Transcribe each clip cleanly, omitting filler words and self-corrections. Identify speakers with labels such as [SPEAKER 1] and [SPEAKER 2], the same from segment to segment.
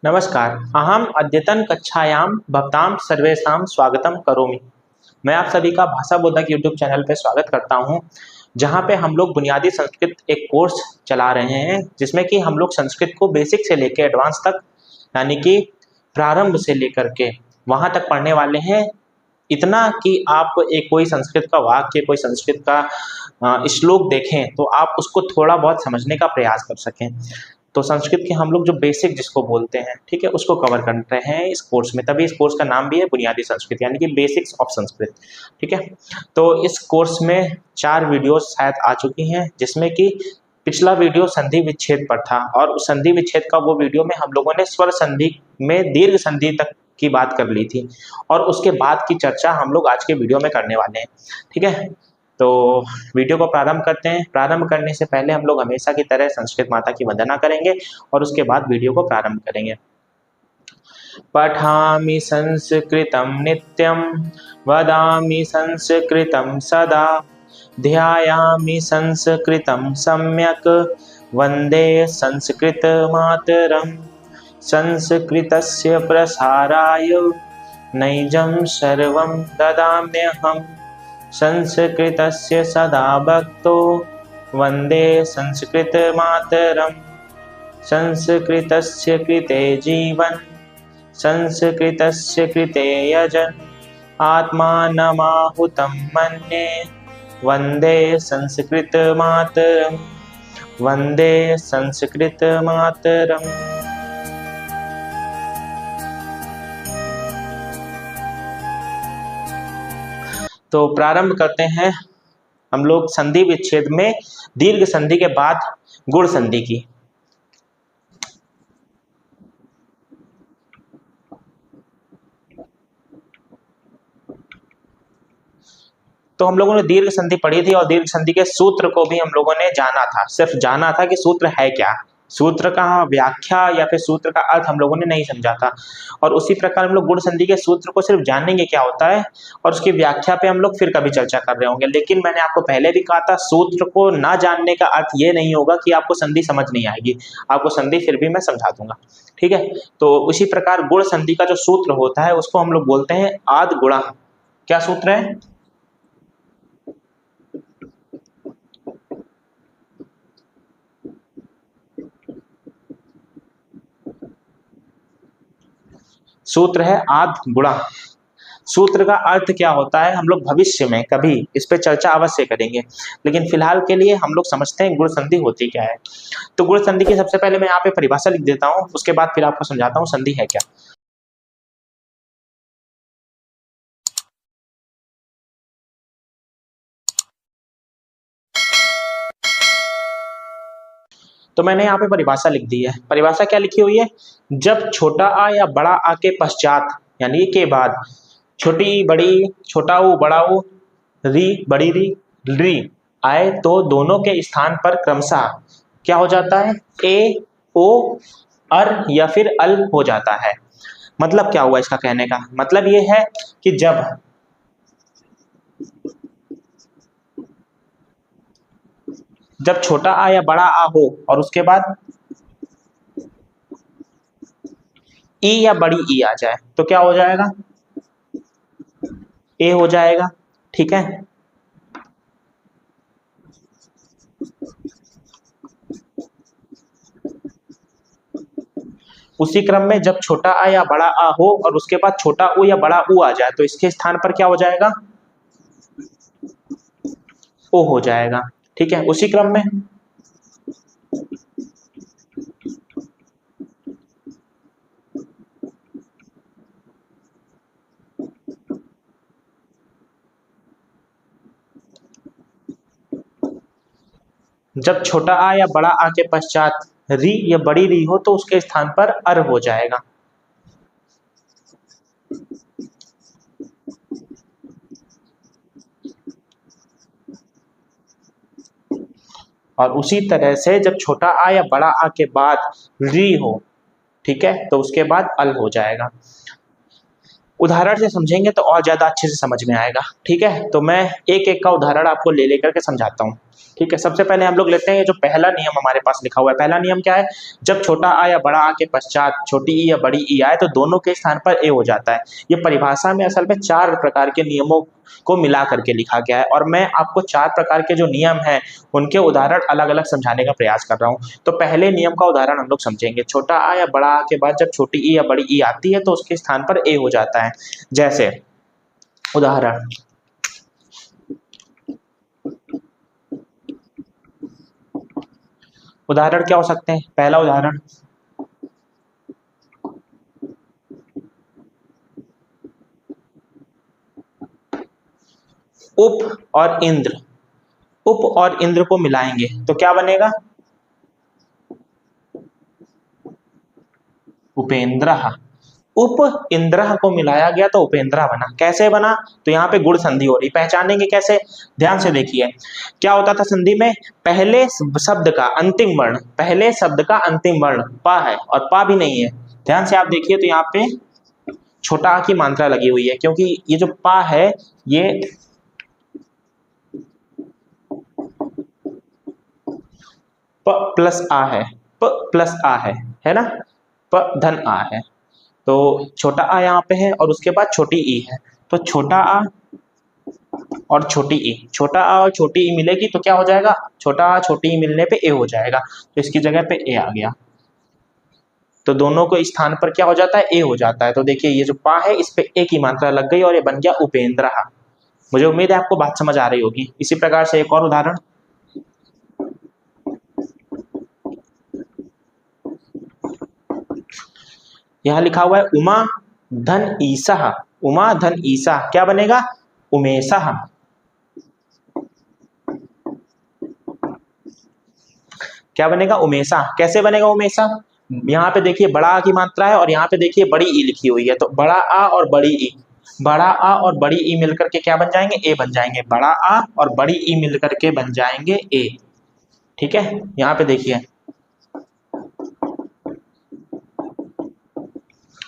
[SPEAKER 1] नमस्कार। अहम अद्यतन कक्षायां भवतां सर्वेषां स्वागतम करोमि। मैं आप सभी का भाषा बोधक यूट्यूब चैनल पे स्वागत करता हूं, जहां पे हम लोग बुनियादी संस्कृत एक कोर्स चला रहे हैं, जिसमें कि हम लोग संस्कृत को बेसिक से लेकर एडवांस तक, यानी कि प्रारंभ से लेकर के वहां तक पढ़ने वाले हैं। इतना कि आप एक कोई संस्कृत का वाक्य, कोई संस्कृत का श्लोक देखें तो आप उसको थोड़ा बहुत समझने का प्रयास कर सकें। तो संस्कृत के हम लोग जो बेसिक जिसको बोलते हैं, ठीक है, उसको कवर कर रहे हैं इस कोर्स में। तभी इस कोर्स का नाम भी है बुनियादी संस्कृत, यानी कि बेसिक्स ऑफ संस्कृत। ठीक है, तो इस कोर्स में 4 वीडियोस शायद आ चुकी हैं, जिसमें कि पिछला वीडियो संधि विच्छेद पर था, और उस संधि विच्छेद का वो वीडियो में हम लोगों ने स्वर संधि में दीर्घ संधि तक की बात कर ली थी, और उसके बाद की चर्चा हम लोग आज के वीडियो में करने वाले हैं। ठीक है, तो वीडियो को प्रारंभ करते हैं। प्रारंभ करने से पहले हम लोग हमेशा की तरह संस्कृत माता की वंदना करेंगे और उसके बाद वीडियो को प्रारंभ करेंगे। पठामि संस्कृतं नित्यं, वदामि संस्कृतं सदा, ध्यायामि संस्कृतं सम्यक्, वन्दे संस्कृतमातरम्। संस्कृतस्य प्रसाराय नैजं सर्वं ददाम्यहम्, संस्कृतस्य सदा भक्तो वन्दे संस्कृतमातरम्। संस्कृतस्य कृते जीवन, संस्कृतस्य कृते यजन, आत्मानमाहुतं मन्ये, वन्दे संस्कृतमातरम्, वन्दे संस्कृतमातरम्। तो प्रारंभ करते हैं हम लोग संधि विच्छेद में दीर्घ संधि के बाद गुण संधि की। तो हम लोगों ने दीर्घ संधि पढ़ी थी और दीर्घ संधि के सूत्र को भी हम लोगों ने जाना था। सिर्फ जाना था कि सूत्र है क्या, सूत्र का व्याख्या या फिर सूत्र का अर्थ हम लोगों ने नहीं समझा था। और उसी प्रकार हम लोग गुण संधि के सूत्र को सिर्फ जानेंगे क्या होता है, और उसकी व्याख्या पे हम लोग फिर कभी चर्चा कर रहे होंगे। लेकिन मैंने आपको पहले भी कहा था, सूत्र को ना जानने का अर्थ ये नहीं होगा कि आपको संधि समझ नहीं आएगी, आपको संधि फिर भी मैं समझा दूंगा। ठीक है, तो उसी प्रकार गुण संधि का जो सूत्र होता है उसको हम लोग बोलते हैं आद गुणा। क्या सूत्र है? सूत्र है आद गुणा। सूत्र का अर्थ क्या होता है हम लोग भविष्य में कभी इस पे चर्चा अवश्य करेंगे, लेकिन फिलहाल के लिए हम लोग समझते हैं गुण संधि होती क्या है। तो गुण संधि की सबसे पहले मैं यहाँ पे परिभाषा लिख देता हूँ, उसके बाद फिर आपको समझाता हूँ संधि है क्या। तो मैंने यहाँ पे परिभाषा लिख दी है। परिभाषा क्या लिखी हुई है? जब छोटा आ या बड़ा आ के पश्चात, यानी के बाद, छोटी बड़ी, छोटा ऊ बड़ा ऊ, री बड़ी री आए तो दोनों के स्थान पर क्रमशः क्या हो जाता है? ए ओ अर या फिर अल हो जाता है। मतलब क्या हुआ इसका कहने का? मतलब ये है कि जब छोटा आ या बड़ा आ हो और उसके बाद ई या बड़ी ई आ जाए तो क्या हो जाएगा? ए हो जाएगा। ठीक है, उसी क्रम में जब छोटा आ या बड़ा आ हो और उसके बाद छोटा ऊ या बड़ा ऊ आ जाए तो इसके स्थान पर क्या हो जाएगा? ओ हो जाएगा। ठीक है, उसी क्रम में जब छोटा आ या बड़ा आ के पश्चात री या बड़ी री हो तो उसके स्थान पर अर हो जाएगा। और उसी तरह से जब छोटा आ या बड़ा आ के बाद री हो, ठीक है, तो उसके बाद अल हो जाएगा। उदाहरण से समझेंगे तो और ज्यादा अच्छे से समझ में आएगा। ठीक है, तो मैं एक एक का उदाहरण आपको ले लेकर के समझाता हूँ। ठीक है, सबसे पहले हम लोग लेते हैं ये जो पहला नियम हमारे पास लिखा हुआ है। पहला नियम क्या है, जब छोटा आ या बड़ा आ के पश्चात छोटी ई या बड़ी ई आए तो दोनों के स्थान पर ए हो जाता है। ये परिभाषा में असल में 4 प्रकार के नियमों को मिला करके लिखा गया है और मैं आपको 4 प्रकार के जो नियम हैं उनके उदाहरण अलग अलग समझाने का प्रयास कर रहा हूँ। तो पहले नियम का उदाहरण हम लोग समझेंगे। छोटा आ या बड़ा आ के बाद जब छोटी ई या बड़ी ई आती है तो उसके स्थान पर ए हो जाता है। जैसे उदाहरण, उदाहरण क्या हो सकते हैं। पहला उदाहरण, उप और इंद्र। उप और इंद्र को मिलाएंगे तो क्या बनेगा, उपेंद्र। उप इंद्र को मिलाया गया तो उपेंद्र बना। कैसे बना, तो यहाँ पे गुण संधि हो रही, पहचानेंगे कैसे, ध्यान से देखिए। क्या होता था संधि में, पहले शब्द का अंतिम वर्ण, पहले शब्द का अंतिम वर्ण पा है और पा भी नहीं है। ध्यान से आप देखिए तो यहाँ पे छोटा आ की मात्रा लगी हुई है, क्योंकि ये जो पा है ये प प्लस आ है, प प्लस आ है ना, प धन आ है। तो छोटा आ यहाँ पे है और उसके बाद छोटी ई है, तो छोटा आ और छोटी ई, छोटा आ और छोटी ई मिलेगी तो क्या हो जाएगा, छोटा आ छोटी ई मिलने पे ए हो जाएगा, तो इसकी जगह पे ए आ गया। तो दोनों को स्थान पर क्या हो जाता है, ए हो जाता है। तो देखिए ये जो पा है इस पे ए की मात्रा लग गई और ये बन गया उपेंद्र। मुझे उम्मीद है आपको बात समझ आ रही होगी। इसी प्रकार से एक और उदाहरण, यहाँ लिखा हुआ है उमा धन ईसा। उमा धन ईसा क्या बनेगा, उमेशा। क्या बनेगा, उमेशा। कैसे बनेगा उमेशा, यहाँ पे देखिए बड़ा आ की मात्रा है और यहाँ पे देखिए बड़ी ई लिखी हुई है, तो बड़ा आ और बड़ी ई, बड़ा आ और बड़ी ई मिलकर के क्या बन जाएंगे, ए बन जाएंगे। बड़ा आ और बड़ी ई मिलकर के बन जाएंगे ए। ठीक है, यहाँ पे देखिए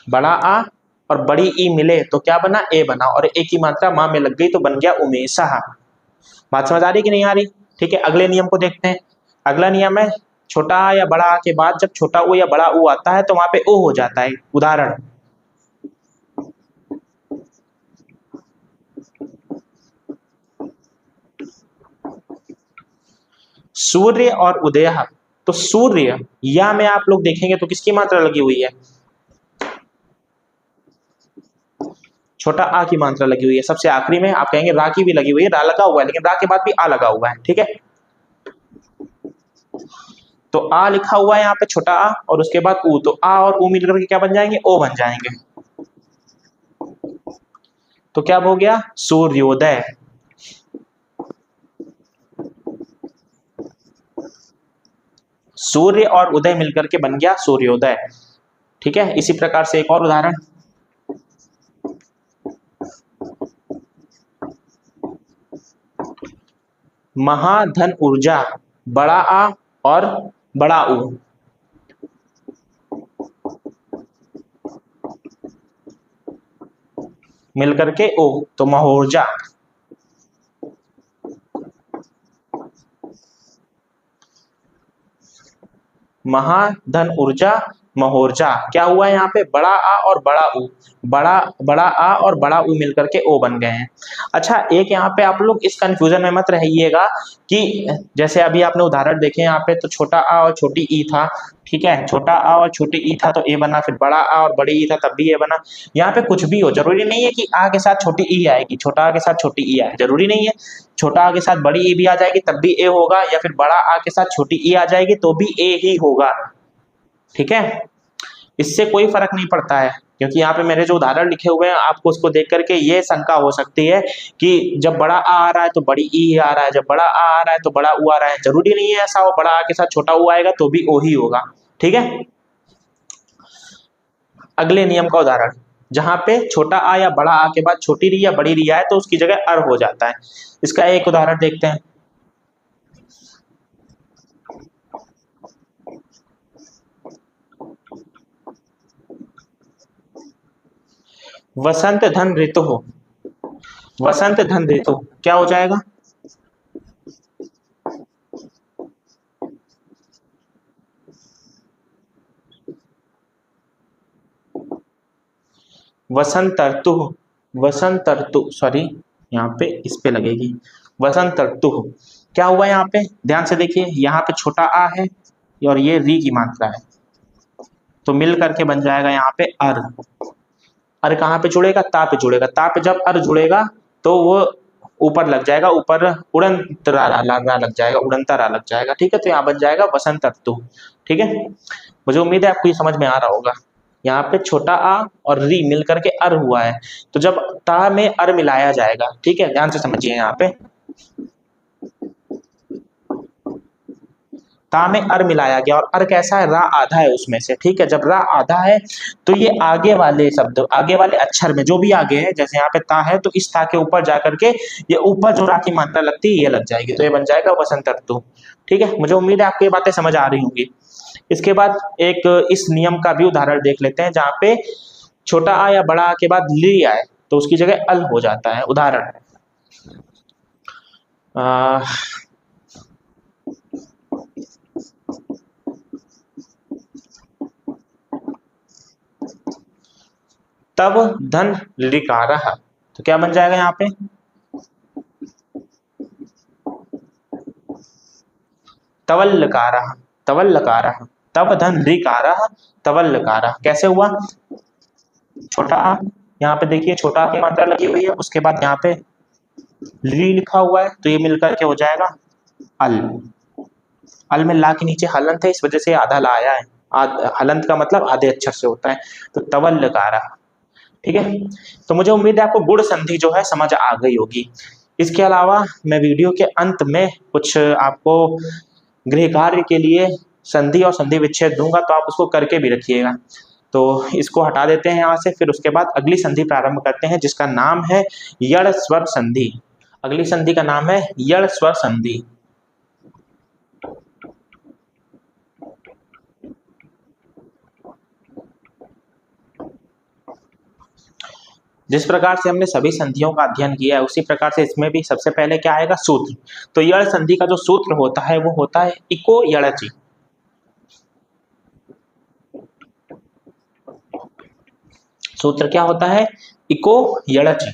[SPEAKER 1] बड़ा आ और बड़ी ई मिले तो क्या बना, ए बना, और ए की मात्रा मां में लग गई तो बन गया उमेशा। बात समझ आ रही कि नहीं आ रही। ठीक है, अगले नियम को देखते हैं। अगला नियम है, छोटा आ या बड़ा आ के बाद जब छोटा ऊ या बड़ा ऊ आता है तो वहां पे ओ हो जाता है। उदाहरण, सूर्य और उदय। तो सूर्य या में आप लोग देखेंगे तो किसकी मात्रा लगी हुई है, छोटा आ की मात्रा लगी हुई है। सबसे आखिरी में आप कहेंगे रा की भी लगी हुई है, रा लगा हुआ है, लेकिन रा के बाद भी आ लगा हुआ है। ठीक है, तो आ लिखा हुआ है यहाँ पे छोटा आ और उसके बाद ऊ, तो आ और ऊ मिलकर के क्या बन जाएंगे, ओ बन जाएंगे। तो क्या हो गया, सूर्योदय। सूर्य और उदय मिलकर के बन गया सूर्योदय। ठीक है, इसी प्रकार से एक और उदाहरण, महाधन ऊर्जा। बड़ा आ और बड़ा ऊ मिलकर के ओ, तो महोर्जा। महाधन ऊर्जा महोर्जा। क्या हुआ है यहाँ पे, बड़ा आ और बड़ा ऊ, बड़ा आ और बड़ा ऊ मिलकर के ओ बन गए हैं। अच्छा, एक यहाँ पे आप लोग इस कंफ्यूजन में मत रहिएगा कि जैसे अभी आपने उदाहरण देखे यहाँ पे, तो छोटा आ और छोटी ई था। ठीक है, छोटा आ और छोटी ई था तो ए बना, फिर बड़ा आ और बड़ी ई था तब भी ए बना। यहाँ पे कुछ भी हो, जरूरी नहीं है कि आ के साथ छोटी ई आएगी, छोटा आ के साथ छोटी ई आए, जरूरी नहीं है। छोटा आ के साथ बड़ी ई भी आ जाएगी तब भी ए होगा, या फिर बड़ा आ के साथ छोटी ई आ जाएगी तो भी ए ही होगा। ठीक है, इससे कोई फर्क नहीं पड़ता है, क्योंकि यहाँ पे मेरे जो उदाहरण लिखे हुए हैं आपको उसको देख करके ये शंका हो सकती है कि जब बड़ा आ रहा है तो बड़ी ई आ रहा है, जब बड़ा आ रहा है तो बड़ा ऊ आ रहा है। जरूरी नहीं है ऐसा हो, बड़ा आ के साथ छोटा ऊ आएगा तो भी ओ ही होगा। ठीक है, अगले नियम का उदाहरण, जहां पे छोटा आ या बड़ा आ के बाद छोटी री या बड़ी री आए तो उसकी जगह अर हो जाता है। इसका एक उदाहरण देखते हैं, वसंत धन ऋतु हो। वसंत धन ऋतु क्या हो जाएगा, वसंत ऋतु, वसंत ऋतु, सॉरी यहाँ पे इस पे लगेगी, वसंत ऋतु। क्या हुआ यहाँ पे, ध्यान से देखिए, यहाँ पे छोटा आ है और ये री की मात्रा है, तो मिल करके बन जाएगा यहाँ पे अर। अर कहाँ पे जुड़ेगा, ता पे जुड़ेगा, ता पे जब अर जुड़ेगा तो वो ऊपर लग जाएगा, ऊपर उड़ंतरा लग जाएगा, उड़ंतरा लग जाएगा, ठीक है। तो यहाँ बन जाएगा वसंत ऋतु, ठीक है। मुझे उम्मीद है आपको ये समझ में आ रहा होगा। यहाँ पे छोटा आ और री मिल करके अर हुआ है, तो जब ता में अर मिलाया जाएगा, ठीक है, ध्यान से समझिए। यहाँ पे ता में अर मिलाया गया, और अर कैसा है, रा आधा है उसमें से, ठीक है। जब रा आधा है तो ये आगे वाले शब्द, आगे वाले अक्षर में जो भी आगे है, जैसे यहाँ पे ता है तो इस ता के ऊपर जाकर के ये ऊपर जो रा की मात्रा लगती है ये लग जाएगी, तो ये बन जाएगा वसंत ऋतु, ठीक है। मुझे उम्मीद है आपको ये बातें समझ आ रही होंगी। इसके बाद एक इस नियम का भी उदाहरण देख लेते हैं, जहाँ पे छोटा आ या बड़ा आ के बाद ली आए तो उसकी जगह अल हो जाता है। उदाहरण है तब धन लिकारः, तो क्या बन जाएगा यहाँ पे, तवल्लकारः, तवल्लकारः, तब धन लिकारः, तवल्लकारः। कैसे हुआ, छोटा आ, यहाँ पे देखिए छोटा आ की मात्रा लगी हुई है, उसके बाद यहाँ पे ली लिखा हुआ है, तो ये मिलकर के हो जाएगा अल। अल में ला के नीचे हलंत है, इस वजह से आधा ला आया है। हलंत का मतलब आधे अक्षर से होता है, तो तवल्लकारः, ठीक है। तो मुझे उम्मीद है आपको गुण संधि जो है समझ आ गई होगी। इसके अलावा मैं वीडियो के अंत में कुछ आपको गृह कार्य के लिए संधि और संधि विच्छेद दूंगा, तो आप उसको करके भी रखिएगा। तो इसको हटा देते हैं यहाँ से, फिर उसके बाद अगली संधि प्रारंभ करते हैं, जिसका नाम है यड़ स्वर संधि। अगली संधि का नाम है यड़ स्वर संधि। जिस प्रकार से हमने सभी संधियों का अध्ययन किया है, उसी प्रकार से इसमें भी सबसे पहले क्या आएगा, सूत्र। तो यड़ संधि का जो सूत्र होता है वो होता है इको यड़चि। सूत्र क्या होता है, इको यड़चि।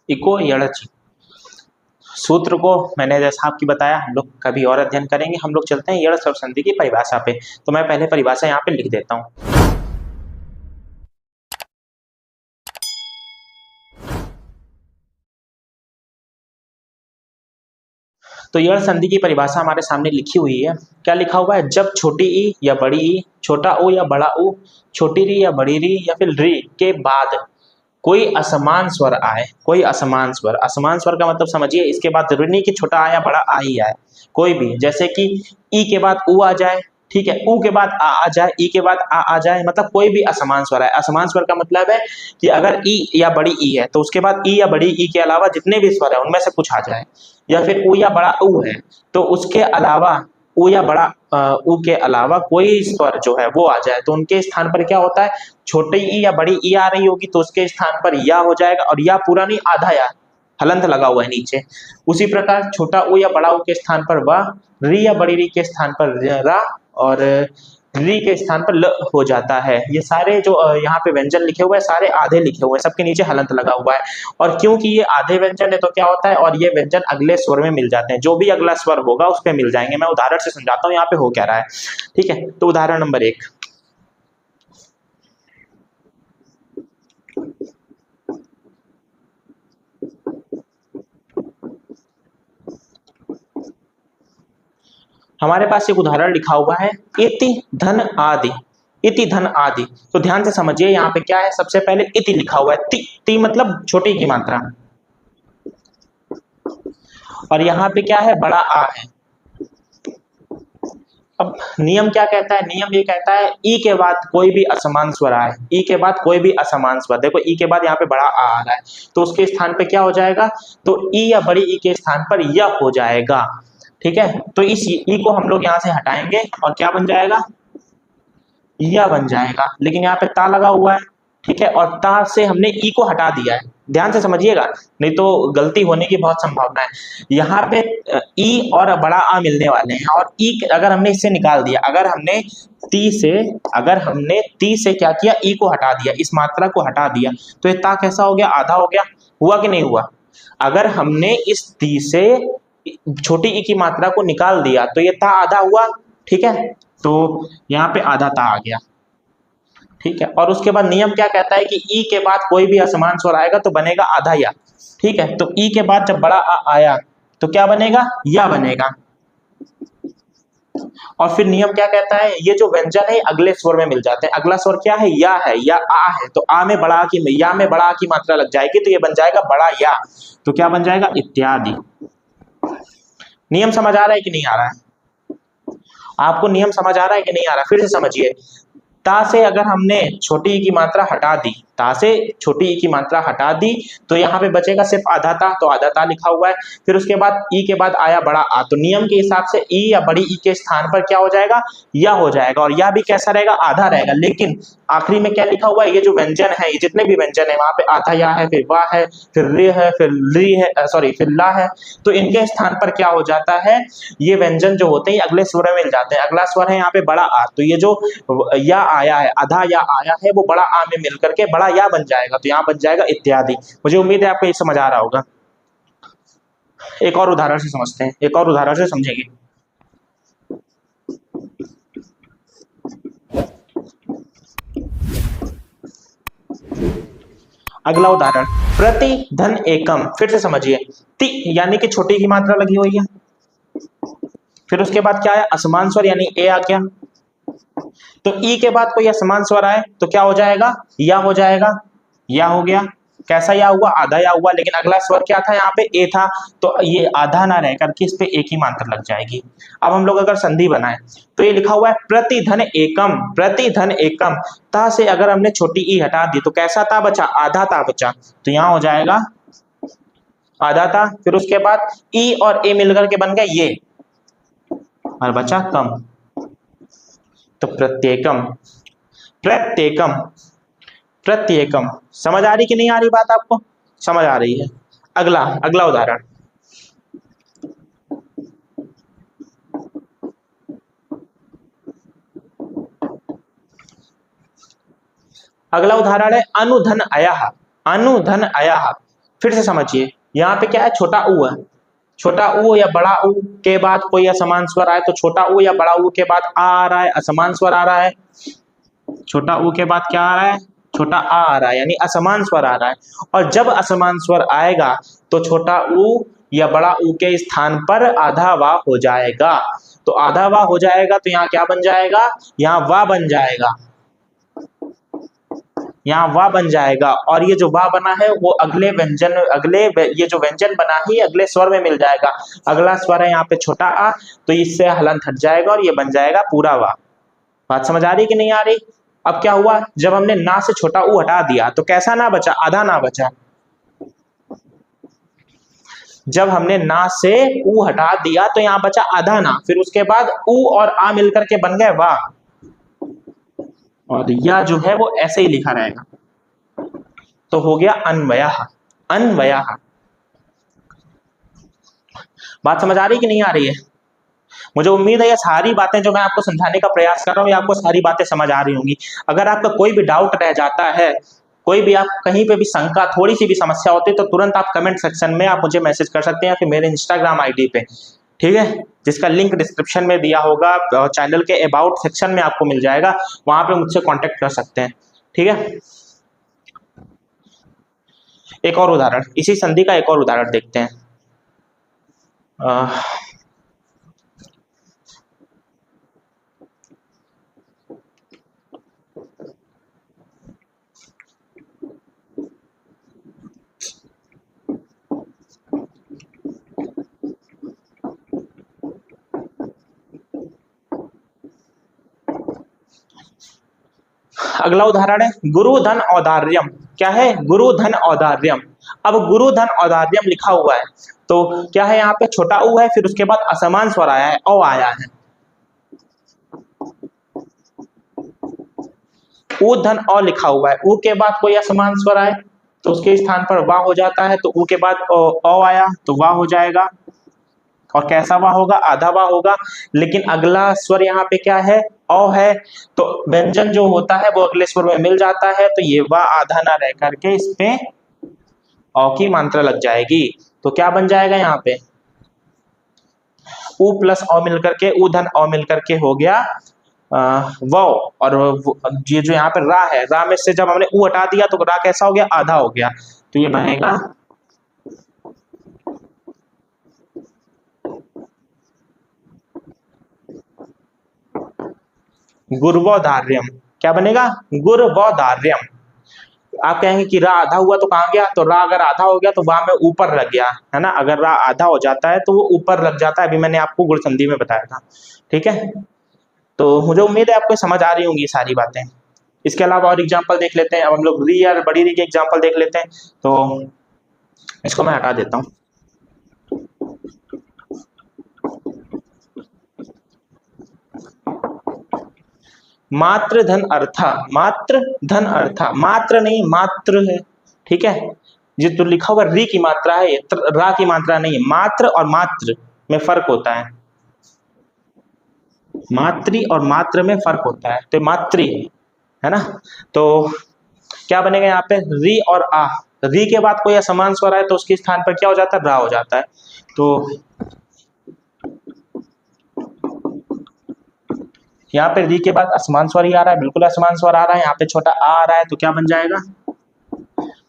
[SPEAKER 1] इको यड़चि सूत्र को मैंने जैसा आपकी बताया, हम लोग कभी और अध्ययन करेंगे। हम लोग चलते हैं यड़ स्वर संधि की परिभाषा पे। तो मैं पहले परिभाषा यहाँ पे लिख देता हूँ। तो यड़ संधि की परिभाषा हमारे सामने लिखी हुई है। क्या लिखा हुआ है, जब छोटी ई या बड़ी ई, छोटा ओ या बड़ा ऊ, छोटी री या बड़ी री या फिर री के बाद कोई असमान स्वर आए, कोई असमान स्वर। असमान स्वर का मतलब समझिए, इसके बाद जरूरी नहीं कि छोटा आ या बड़ा आ ही आए, कोई भी, जैसे कि ई के बाद ऊ आ जाए, ठीक है, ऊ के बाद आ जाए, ई के बाद आ जाए, मतलब कोई भी असमान स्वर है। असमान स्वर का मतलब है कि अगर ई या बड़ी ई है तो उसके बाद ई या बड़ी ई के अलावा जितने भी स्वर है उनमें से कुछ आ जाए, या फिर ऊ या बड़ा ऊ है तो उसके अलावा ऊ या बड़ा ऊ के अलावा कोई स्वर जो है वो आ जाए, तो उनके स्थान पर क्या होता है, छोटी ई या बड़ी ई आ रही होगी तो उसके स्थान पर या हो जाएगा, और या पूरा नहीं आधा या, हलंत लगा हुआ है नीचे। उसी प्रकार छोटा ऊ या बड़ा ऊ के स्थान पर वा, री या बड़ी री के स्थान पर रा, और री के स्थान पर ल हो जाता है। ये सारे जो यहाँ पे व्यंजन लिखे हुए हैं सारे आधे लिखे हुए हैं, सबके नीचे हलंत लगा हुआ है। और क्योंकि ये आधे व्यंजन है तो क्या होता है, और ये व्यंजन अगले स्वर में मिल जाते हैं, जो भी अगला स्वर होगा उस पर मिल जाएंगे। मैं उदाहरण से समझाता हूँ यहाँ पे हो क्या रहा है, ठीक है। तो उदाहरण नंबर 1, हमारे पास एक उदाहरण लिखा हुआ है, इति धन आदि। इति धन आदि, तो ध्यान से समझिए, यहाँ पे क्या है, सबसे पहले इति लिखा हुआ है, ति, ति मतलब छोटी की मात्रा, और यहाँ पे क्या है, बड़ा आ है। अब नियम क्या कहता है, नियम ये कहता है ई के बाद कोई भी असमान स्वर आए, ई के बाद कोई भी असमान स्वर, देखो ई के बाद यहाँ पे बड़ा आ रहा है तो उसके स्थान पे क्या हो जाएगा, तो ई या बड़ी ई के स्थान पर य हो जाएगा, ठीक है। तो इस ई को हम लोग यहाँ से हटाएंगे और क्या बन जाएगा, या बन जाएगा। लेकिन यहाँ पे ता लगा हुआ है, ठीक है, और ता से हमने ई को हटा दिया है, ध्यान से समझिएगा, नहीं तो गलती होने की बहुत संभावना है। यहाँ पे ई और बड़ा आ मिलने वाले हैं, और ई अगर हमने इससे निकाल दिया, अगर हमने ती से क्या किया, ई को हटा दिया, इस मात्रा को हटा दिया, तो ये ता कैसा हो गया, आधा हो गया। हुआ कि नहीं हुआ? अगर हमने इस ती से छोटी ई की मात्रा को निकाल दिया तो ये ता आधा हुआ, ठीक है, तो यहाँ पे आधा ता आ गया, ठीक है। और उसके बाद नियम क्या कहता है कि ई के बाद कोई भी असमान स्वर आएगा तो बनेगा आधा या, ठीक है। तो ई के बाद जब बड़ा आ आया तो क्या बनेगा, या बनेगा। और फिर नियम क्या कहता है, ये जो व्यंजन है अगले स्वर में मिल जाते हैं। अगला स्वर क्या है, या है, या आ है, तो आ में बड़ा की, या में बड़ा की मात्रा लग जाएगी तो ये बन जाएगा बड़ा या, तो क्या बन जाएगा, इत्यादि। नियम समझ आ रहा है कि नहीं आ रहा है? आपको नियम समझ आ रहा है कि नहीं आ रहा? फिर से समझिए, ता से अगर हमने छोटी ई की मात्रा हटा दी, ता से छोटी ई की मात्रा हटा दी तो यहाँ पे बचेगा सिर्फ आधा ता, तो आधा ता लिखा हुआ है। फिर उसके बाद ई के बाद आया बड़ा आ, तो नियम के हिसाब से ई या बड़ी ई के स्थान पर क्या हो जाएगा, या हो जाएगा, और या भी कैसा रहेगा, आधा रहेगा। लेकिन आखिरी में क्या लिखा हुआ है, ये जो व्यंजन है, ये जितने भी व्यंजन है वहां पे आधा या है, फिर वाह है, फिर रे है, फिर ली है, सॉरी फिर ला है, तो इनके स्थान पर क्या हो जाता है, ये व्यंजन जो होते हैं अगले स्वर में मिल जाते हैं। अगला स्वर है यहाँ पे बड़ा आ, तो ये जो या आया है, आधा या आया है, वो बड़ा आ में मिलकर के बड़ा या बन जाएगा, तो यहाँ बन जाएगा इत्यादि। मुझे उम्मीद है आपको ये समझ आ रहा होगा। एक और उदाहरण से समझते हैं, एक और उदाहरण से समझेंगे। अगला उदाहरण, प्रति धन एकम। फिर से समझिए, ति यानी कि छोटी की मात्रा लगी हुई है, फिर उसके बाद क्या है, असमान स्वर यानी ए आ गया, तो ई के बाद कोई असमान स्वर आए तो क्या हो जाएगा, या हो जाएगा, या हो गया। कैसा या हुआ, आधा या हुआ, लेकिन अगला स्वर क्या था, यहाँ पे ए था, तो ये आधा ना रह करके इस पे एक ही मात्रा लग जाएगी। अब हम लोग अगर संधि बनाए तो ये लिखा हुआ है प्रतिधन एकम, प्रतिधन एकम, ता से अगर हमने छोटी ई हटा दी तो कैसा ता बचा, आधा ता बचा, तो यहाँ हो जाएगा आधा ता। फिर उसके बाद ई और ए मिलकर के बन गए ये, और बचा कम, तो प्रत्येकम, प्रत्येकम, प्रत्येकम। समझ आ रही कि नहीं आ रही बात आपको? समझ आ रही है। अगला अगला उदाहरण, अगला उदाहरण है अनुधन अयः, अनुधन अयः। फिर से समझिए, यहाँ पे क्या है, छोटा ऊ है, छोटा ऊ या बड़ा ऊ के बाद कोई असमान स्वर आए तो छोटा ऊ या बड़ा ऊ के बाद आ रहा है, असमान स्वर आ रहा है। छोटा ऊ के बाद क्या आ रहा है, छोटा आ रहा है, यानी असमान स्वर आ रहा है। और जब असमान स्वर आएगा तो छोटा ऊ या बड़ा ऊ के स्थान पर आधा वा हो जाएगा, तो आधा वा हो जाएगा तो यहाँ क्या बन जाएगा, यहाँ वा बन जाएगा, यहाँ वा बन जाएगा। और ये जो वा बना है वो अगले व्यंजन, ये जो व्यंजन बना ही अगले स्वर में मिल जाएगा। अगला स्वर है यहाँ पे छोटा आ, तो इससे हलंत हट जाएगा और ये बन जाएगा पूरा वा। बात समझ आ रही कि नहीं आ रही? अब क्या हुआ, जब हमने ना से छोटा ऊ हटा दिया तो कैसा ना बचा, आधा ना बचा। जब हमने ना से ऊ हटा दिया तो यहाँ बचा आधा ना, फिर उसके बाद ऊ और आ मिलकर के बन गए वा, और यह जो है वो ऐसे ही लिखा रहेगा, तो हो गया अन्वयः, अन्वयः। बात समझ आ रही कि नहीं आ रही है? मुझे उम्मीद है ये सारी बातें जो मैं आपको समझाने का प्रयास कर रहा हूँ, ये आपको सारी बातें समझ आ रही होंगी। अगर आपका कोई भी डाउट रह जाता है, कोई भी आप कहीं पे भी शंका, थोड़ी सी भी समस्या होती है, तो तुरंत आप कमेंट सेक्शन में आप मुझे मैसेज कर सकते हैं, फिर मेरे इंस्टाग्राम आईडी पे, ठीक है, जिसका लिंक डिस्क्रिप्शन में दिया होगा, चैनल के अबाउट सेक्शन में आपको मिल जाएगा, वहां पे मुझसे कांटेक्ट कर सकते हैं, ठीक है। एक और उदाहरण, इसी संधि का एक और उदाहरण देखते हैं। अगला उदाहरण है गुरुधन औदार्यम। क्या है, गुरुधन औदार्यम। अब गुरुधन औदार्यम लिखा हुआ है तो क्या है, यहाँ पे छोटा ऊ है, फिर उसके बाद असमान स्वर आया है, औ आया है, ऊ धन औ लिखा हुआ है, ऊ के बाद कोई असमान स्वर आए तो उसके स्थान पर वाह हो जाता है, तो ऊ के बाद औ आया तो वाह हो जाएगा। और कैसा वाह होगा? आधा वाह होगा। लेकिन अगला स्वर यहाँ पे क्या है? औ है। तो व्यंजन जो होता है वो अगले स्वर में मिल जाता है, तो ये वाह आधा ना रह करके इस पे औ की मात्रा लग जाएगी। तो क्या बन जाएगा यहाँ पे? ऊ प्लस औ मिलकर के, ऊ धन औ मिलकर के हो गया वो। और ये जो यहाँ पे रा है, रा में से जब हमने ऊ हटा दिया तो रा कैसा हो गया? आधा हो गया। तो ये बनेगा गुर्वोधार्यम। क्या बनेगा? गुर्वोधार्यम। आप कहेंगे कि रा आधा हुआ तो कहाँ गया? तो रा अगर आधा हो गया तो वाह में ऊपर लग गया, है ना। अगर रा आधा हो जाता है तो वो ऊपर लग जाता है, अभी मैंने आपको गुण संधि में बताया था। ठीक है, तो मुझे उम्मीद है आपको समझ आ रही होंगी सारी बातें। इसके अलावा और एग्जांपल देख लेते हैं। अब हम लोग री और बड़ी री के एग्जांपल देख लेते हैं। तो इसको मैं हटा देता हूँ। मात्र धन अर्था, मात्र धन अर्था, मात्र नहीं मात्र है। ठीक है, ये तो लिखा हुआ री की मात्रा है, रा की मात्रा नहीं है। मात्र और मात्र में फर्क होता है, मात्री और मात्र में फर्क होता है। तो मात्री है ना। तो क्या बनेगा यहाँ पे? री और आ। री के बाद कोई असमान स्वर आए तो उसके स्थान पर क्या हो जाता है? रा हो जाता है। तो यहाँ पे री के बाद असमान स्वर ही आ रहा है, बिल्कुल असमान स्वर आ रहा है। यहाँ पे छोटा आ रहा है तो क्या बन जाएगा?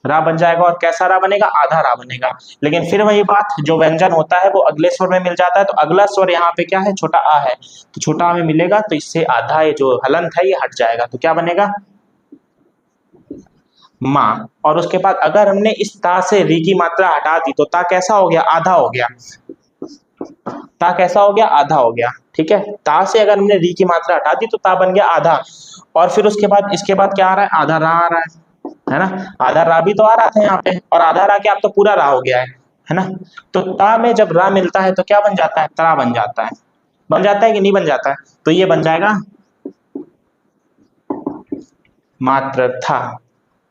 [SPEAKER 1] रा बन जाएगा। और कैसा रा बनेगा? आधा रा बनेगा। लेकिन फिर वही बात, जो व्यंजन होता है वो अगले स्वर में मिल जाता है, तो अगला स्वर यहाँ पे क्या है? छोटा आ है, तो छोटा आ में मिलेगा तो इससे आधा ये जो हलंत है ये हट जाएगा। तो क्या बनेगा? माँ। और उसके बाद अगर हमने इस ता से री की मात्रा हटा दी तो ता कैसा हो गया? आधा हो गया। ता कैसा हो गया? आधा हो गया। ठीक है, ता से अगर हमने री की मात्रा हटा दी तो ता बन गया आधा। और फिर उसके बाद इसके बाद क्या आ रहा है? आधा रा आ रहा है ना। आधा रा भी तो आ रहा था यहाँ पे, और आधा रा क्या? अब तो पूरा रा हो गया है ना। तो ता में जब रा मिलता है तो क्या बन जाता है? तरा बन जाता है। बन जाता है कि नहीं बन जाता है? तो ये बन जाएगा मात्र था।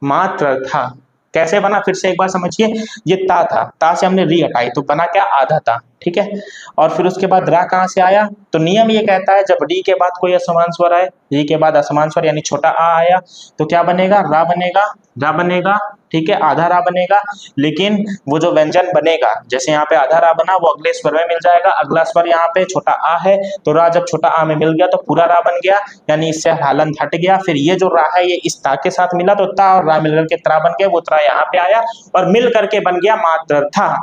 [SPEAKER 1] मात्र था कैसे बना? फिर से एक बार समझिए। ये ता था, ता से हमने री हटाई तो बना क्या? आधा था। ठीक है, और फिर उसके बाद रा कहाँ से आया? तो नियम ये कहता है जब री के बाद कोई असमान स्वर आए, री के बाद असमान स्वर यानी छोटा आ आया तो क्या बनेगा? रा बनेगा। रा बनेगा, ठीक है, आधा रा बनेगा। लेकिन वो जो व्यंजन बनेगा, जैसे यहाँ पे आधा रा बना, वो अगले स्वर में मिल जाएगा। अगला स्वर यहाँ पे छोटा आ है, तो रा जब छोटा आ में मिल गया तो पूरा रा बन गया, यानी इससे हालंत हट गया। फिर ये जो रा है ये इस ता के साथ मिला तो ता और रा मिलकर के त्रा बन गया, वो त्रा यहाँ पे आया और मिल करके बन गया मात्र था।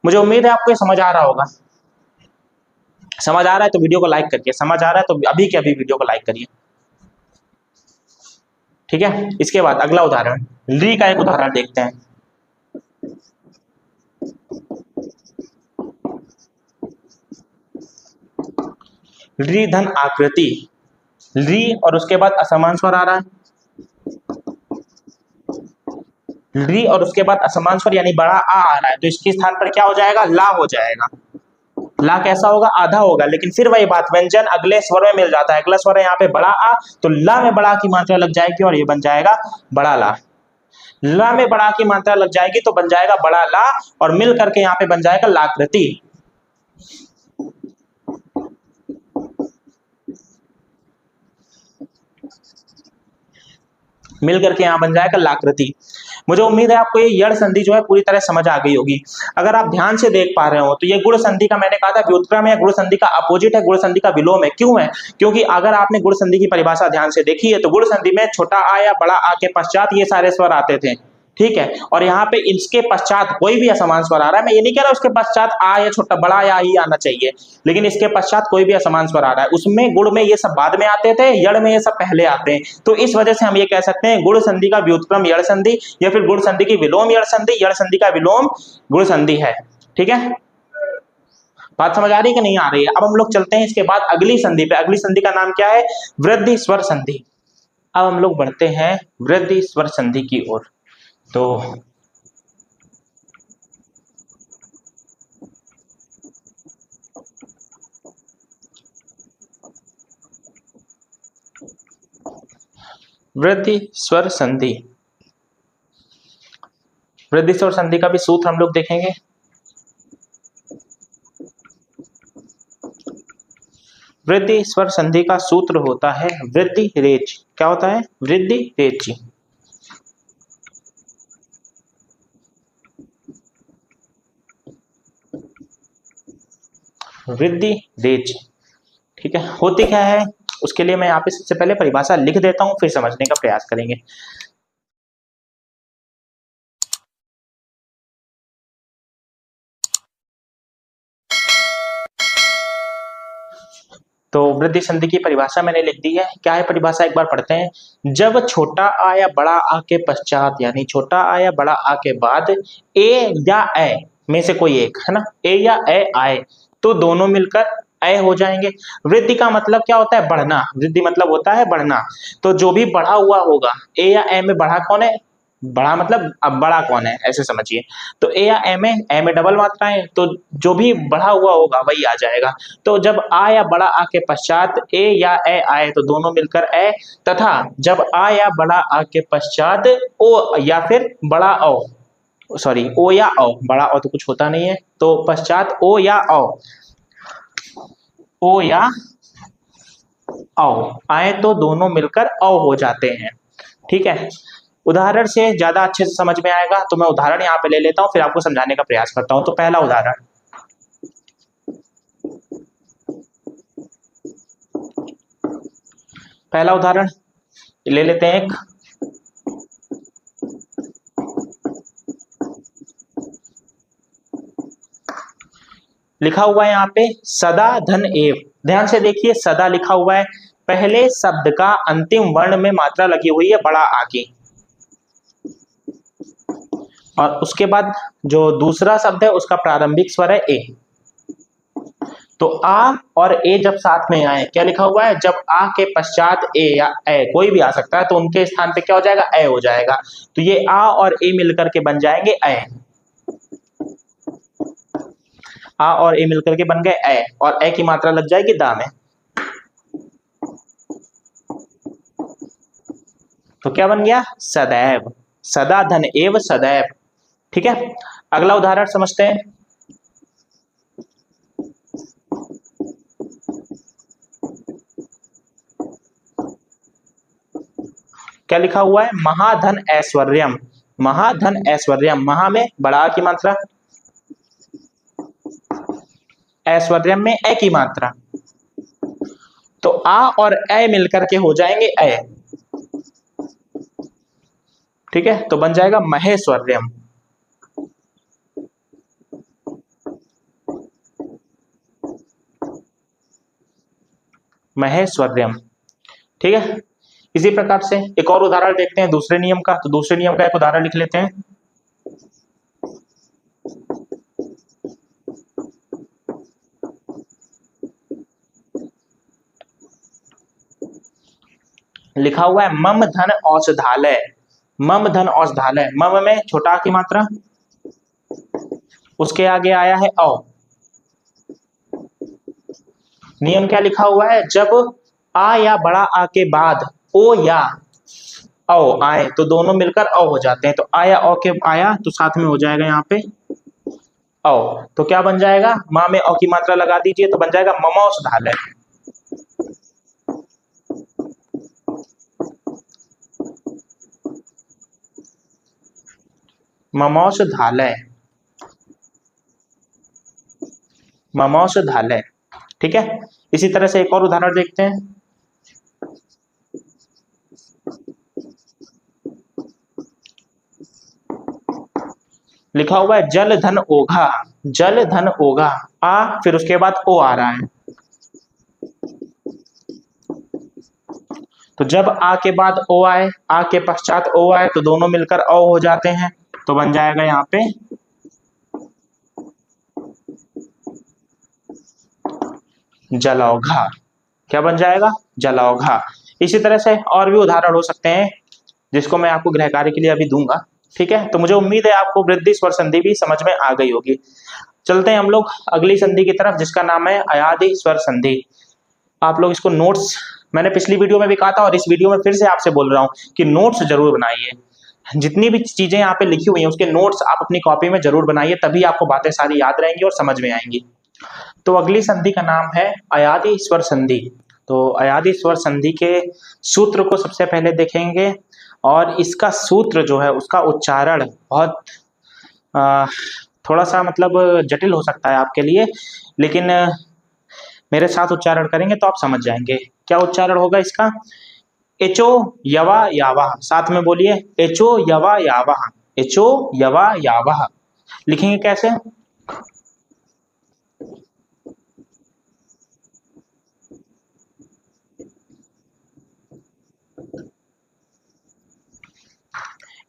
[SPEAKER 1] मुझे उम्मीद है आपको ये समझ आ रहा होगा। समझ आ रहा है तो वीडियो को लाइक करिए, समझ आ रहा है तो अभी के अभी वीडियो को लाइक करिए। ठीक है, इसके बाद अगला उदाहरण, ली का एक उदाहरण देखते हैं। री धन आकृति, री और उसके बाद असमान स्वर आ रहा है, री और उसके बाद असमान स्वर यानी बड़ा आ रहा है, तो इसके स्थान पर क्या हो जाएगा? ला हो जाएगा। ला कैसा होगा? आधा होगा। लेकिन फिर वही बात, व्यंजन अगले स्वर में मिल जाता है। अगला स्वर है यहाँ पे बड़ा आ, तो ला में बड़ा की मात्रा लग जाएगी और ये बन जाएगा बड़ा ला। ला में बड़ा की मात्रा लग जाएगी तो बन जाएगा बड़ा ला, और मिल करके यहाँ पे बन जाएगा लाकृति। मिल करके यहाँ बन जाएगा लाकृति। मुझे उम्मीद है आपको ये यड़ संधि जो है पूरी तरह समझ आ गई होगी। अगर आप ध्यान से देख पा रहे हो तो ये गुण संधि का, मैंने कहा था व्युत्क्रम है, गुण संधि का अपोजिट है, गुण संधि का विलोम है। क्यों है? क्योंकि अगर आपने गुण संधि की परिभाषा ध्यान से देखी है तो गुण संधि में छोटा आ या बड़ा आ के पश्चात ये सारे स्वर आते थे। ठीक है, और यहाँ पे इसके पश्चात कोई भी असमान स्वर आ रहा है, मैं ये नहीं कह रहा उसके पश्चात आ या छोटा बड़ा या ही आना चाहिए, लेकिन इसके पश्चात कोई भी असमान स्वर आ रहा है, उसमें गुण में ये सब बाद में आते थे, यड़ में ये सब पहले आते हैं। तो इस वजह से हम ये कह सकते हैं गुण संधि का व्युत्क्रम यड़ संधि, या फिर गुण संधि की विलोम यड़ संधि, यड़ संधि का विलोम गुण संधि है। ठीक है, बात समझ आ रही है कि नहीं आ रही है? अब हम लोग चलते हैं इसके बाद अगली संधि पे। अगली संधि का नाम क्या है? वृद्धि स्वर संधि। अब हम लोग बढ़ते हैं वृद्धि स्वर संधि की ओर। तो वृद्धि स्वर संधि, वृद्धि स्वर संधि का भी सूत्र हम लोग देखेंगे। वृद्धि स्वर संधि का सूत्र होता है वृद्धि रेच। क्या होता है? वृद्धि रेच। वृद्धि रेच, ठीक है। होती क्या है उसके लिए मैं यहाँ पे सबसे पहले परिभाषा लिख देता हूं, फिर समझने का प्रयास करेंगे। तो वृद्धि संधि की परिभाषा मैंने लिख दी है। क्या है परिभाषा, एक बार पढ़ते हैं। जब छोटा आ या बड़ा आ के पश्चात, यानी छोटा आ या बड़ा आ के बाद ए या ए में से कोई एक, है ना, ए या ए आए तो दोनों मिलकर ए हो जाएंगे। वृद्धि का मतलब क्या होता है? बढ़ना। वृद्धि मतलब होता है बढ़ना। तो जो भी बढ़ा हुआ होगा, ए या ए में बढ़ा कौन है? बड़ा मतलब अब बड़ा कौन है, ऐसे समझिए। तो ए या ए में डबल मात्राएं, तो जो भी बढ़ा हुआ होगा वही आ जाएगा। तो जब आ या बड़ा आ के पश्चात ए या ए आए तो दोनों मिलकर ए, तथा जब आ या बड़ा आ के पश्चात ओ या फिर बड़ा ओ, सॉरी ओ या ओ, बड़ा ओ तो कुछ होता नहीं है, तो पश्चात ओ या ओ आए तो दोनों मिलकर औ हो जाते हैं, ठीक है। उदाहरण से ज्यादा अच्छे से समझ में आएगा, तो मैं उदाहरण यहाँ पे ले लेता हूँ, फिर आपको समझाने का प्रयास करता हूँ। तो पहला उदाहरण, ले लेते हैं एक। लिखा हुआ है यहाँ पे सदा धन एव। ध्यान से देखिए, सदा लिखा हुआ है, पहले शब्द का अंतिम वर्ण में मात्रा लगी हुई है बड़ा आ की, और उसके बाद जो दूसरा शब्द है उसका प्रारंभिक स्वर है ए। तो आ और ए जब साथ में आए, क्या लिखा हुआ है? जब आ के पश्चात ए या ए कोई भी आ सकता है, तो उनके स्थान पे क्या हो जाएगा? ए हो जाएगा। तो ये आ और ए मिलकर के बन जाएंगे ए। आ और ए मिलकर के बन गए ए, और ए की मात्रा लग जाएगी दा में। तो क्या बन गया? सदैव। सदा धन एव सदैव, ठीक है। अगला उदाहरण समझते हैं। क्या लिखा हुआ है? महाधन ऐश्वर्यम। महाधन ऐश्वर्यम, महा में बड़ा की मात्रा, ऐश्वर्यम में ए की मात्रा, तो आ और ए मिलकर के हो जाएंगे ए, ठीक है। तो बन जाएगा महेश्वर्यम। महेश्वर्यम, ठीक है। इसी प्रकार से एक और उदाहरण देखते हैं दूसरे नियम का। तो दूसरे नियम का एक उदाहरण लिख लेते हैं। लिखा हुआ है मम धन औषधालय। मम धन औषधालय, मम में छोटा की मात्रा, उसके आगे आया है औ। नियम क्या लिखा हुआ है? जब आ या बड़ा आ के बाद ओ या औ आए तो दोनों मिलकर औ हो जाते हैं। तो आया औ के आया तो साथ में हो जाएगा यहाँ पे औ। तो क्या बन जाएगा? माँ में औ की मात्रा लगा दीजिए तो बन जाएगा ममौषधालय। ममौषधालय, ममौषधालय, ठीक है। इसी तरह से एक और उदाहरण देखते हैं। लिखा हुआ है जल धन ओघा। जल धन ओघा, आ फिर उसके बाद ओ आ रहा है, तो जब आ के बाद ओ आए, आ के पश्चात ओ आए तो दोनों मिलकर औ हो जाते हैं। तो बन जाएगा यहाँ पे जलौघा। क्या बन जाएगा? जलौघा। इसी तरह से और भी उदाहरण हो सकते हैं जिसको मैं आपको गृह कार्य के लिए अभी दूंगा, ठीक है। तो मुझे उम्मीद है आपको वृद्धि स्वर संधि भी समझ में आ गई होगी। चलते हैं हम लोग अगली संधि की तरफ, जिसका नाम है अयादि स्वर संधि। आप लोग इसको नोट्स, मैंने पिछली वीडियो में भी कहा था और इस वीडियो में फिर से आपसे बोल रहा हूं कि नोट्स जरूर बनाइए, जितनी भी चीजें यहाँ पे लिखी हुई हैं उसके नोट्स आप अपनी कॉपी में जरूर बनाइए, तभी आपको बातें सारी याद रहेंगी और समझ में आएंगी। तो अगली संधि का नाम है अयादि स्वर संधि। तो अयादि स्वर संधि के सूत्र को सबसे पहले देखेंगे, और इसका सूत्र जो है उसका उच्चारण बहुत थोड़ा सा मतलब जटिल हो सकता है आपके लिए, लेकिन मेरे साथ उच्चारण करेंगे तो आप समझ जाएंगे। क्या उच्चारण होगा इसका? एचो यवा यावा, साथ में बोलिए, एचो यवा यावा, एचो यवा यावा। लिखेंगे कैसे?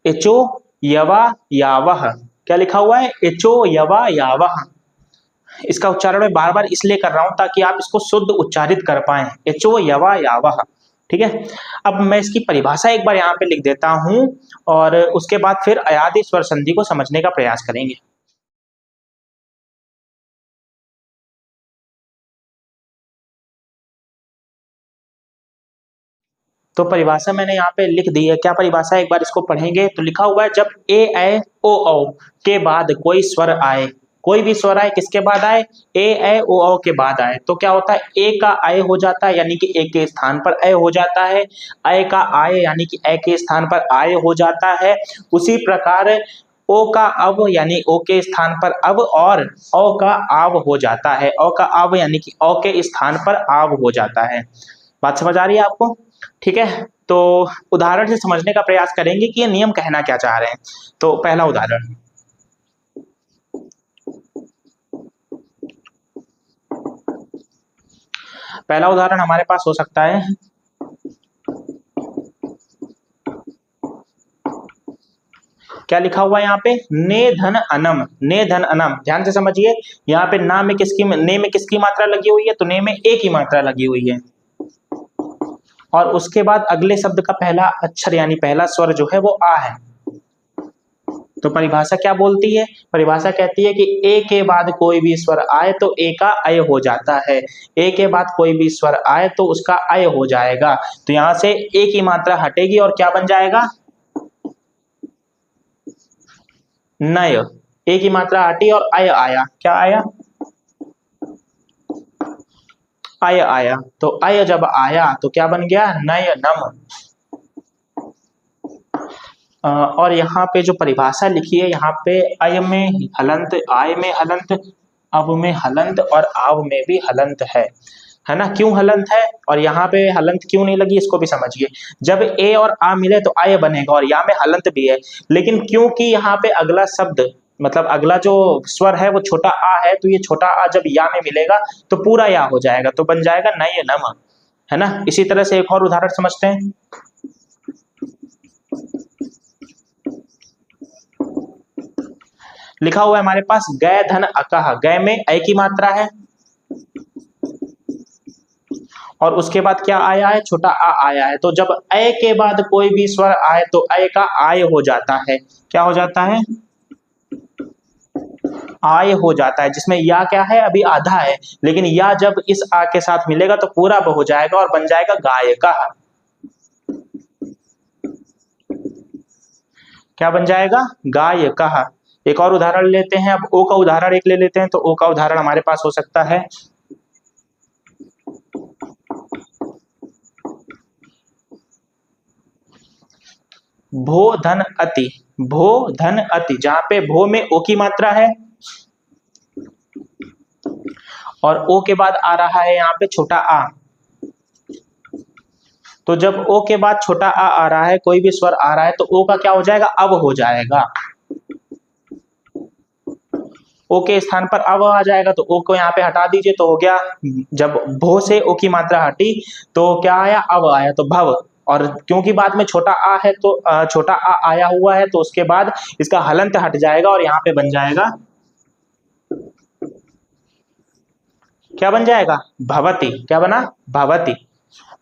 [SPEAKER 1] एचो यवा यावह। क्या लिखा हुआ है? एचो यवा यावह। इसका उच्चारण मैं बार बार इसलिए कर रहा हूं ताकि आप इसको शुद्ध उच्चारित कर पाए। एचो यवा यावह, ठीक है। अब मैं इसकी परिभाषा एक बार यहाँ पे लिख देता हूं, और उसके बाद फिर अयादि स्वर संधि को समझने का प्रयास करेंगे। तो परिभाषा मैंने यहाँ पे लिख दी है। क्या परिभाषा, एक बार इसको पढ़ेंगे। तो लिखा हुआ है, जब ए ऐ ओ औ के बाद कोई स्वर आए, कोई भी स्वर आए, किसके बाद आए? ए ऐ ओ औ के बाद आए, तो क्या होता है? ए का आय हो जाता है, यानी कि ए के स्थान पर अय हो जाता है। अय का आय यानी कि ए के स्थान पर आय हो जाता है। उसी प्रकार ओ का अव यानी ओ के स्थान पर अव, और औ का आव हो जाता है। औ का आव यानी कि औ के स्थान पर आव हो जाता है। बात समझ आ रही है आपको? ठीक है। तो उदाहरण से समझने का प्रयास करेंगे कि ये नियम कहना क्या चाह रहे हैं। तो पहला उदाहरण, हमारे पास हो सकता है, क्या लिखा हुआ है यहाँ पे? ने धन अनम, ने धन अनम। ध्यान से समझिए, यहाँ पे ना में किसकी, ने में किसकी मात्रा लगी हुई है? तो ने में ए की मात्रा लगी हुई है, और उसके बाद अगले शब्द का पहला अक्षर यानी पहला स्वर जो है वो आ है। तो परिभाषा क्या बोलती है? परिभाषा कहती है कि ए के बाद कोई भी स्वर आए तो ए का अय हो जाता है। ए के बाद कोई भी स्वर आए तो उसका अय हो जाएगा। तो यहां से ए की मात्रा हटेगी और क्या बन जाएगा? नय। ए की मात्रा हटी और अय आया। क्या आया? अय आया। तो अय जब आया तो क्या बन गया? नय नम। और यहाँ पे जो परिभाषा लिखी है, यहाँ पे अय में हलंत, आय में हलंत, अब में हलंत और आव में भी हलंत है ना? क्यों हलंत है और यहाँ पे हलंत क्यों नहीं लगी, इसको भी समझिए। जब ए और आ मिले तो आय बनेगा, और यहाँ में हलंत भी है, लेकिन क्योंकि यहाँ पे अगला शब्द मतलब अगला जो स्वर है वो छोटा आ है, तो ये छोटा आ जब या में मिलेगा तो पूरा या हो जाएगा, तो बन जाएगा नय नम, है ना? इसी तरह से एक और उदाहरण समझते हैं। लिखा हुआ है हमारे पास, गय धन अकह। गय में अय की मात्रा है, और उसके बाद क्या आया है? छोटा आ आया है। तो जब अय के बाद कोई भी स्वर आए तो अय का आय हो जाता है। क्या हो जाता है? आय हो जाता है, जिसमें या क्या है? अभी आधा है, लेकिन या जब इस आ के साथ मिलेगा तो पूरा हो जाएगा और बन जाएगा गायकः। क्या बन जाएगा? गायकः। एक और उदाहरण लेते हैं। अब ओ का उदाहरण एक ले लेते हैं। तो ओ का उदाहरण हमारे पास हो सकता है, भो धन अति। भो धन अति, जहां पे भो में ओ की मात्रा है और ओ के बाद आ रहा है यहाँ पे छोटा आ। तो जब ओ के बाद छोटा आ रहा है, कोई भी स्वर आ रहा है, तो ओ का क्या हो जाएगा? अब हो जाएगा। ओ के स्थान पर अब आ जाएगा, तो ओ को यहाँ पे हटा दीजिए तो हो गया। जब भो से ओ की मात्रा हटी तो क्या आया? अब आया, तो भव। और क्योंकि बाद में छोटा आ है तो छोटा आ आया हुआ है, तो उसके बाद इसका हलंत हट जाएगा और यहाँ पे बन जाएगा, क्या बन जाएगा? भवती। क्या बना? भवती।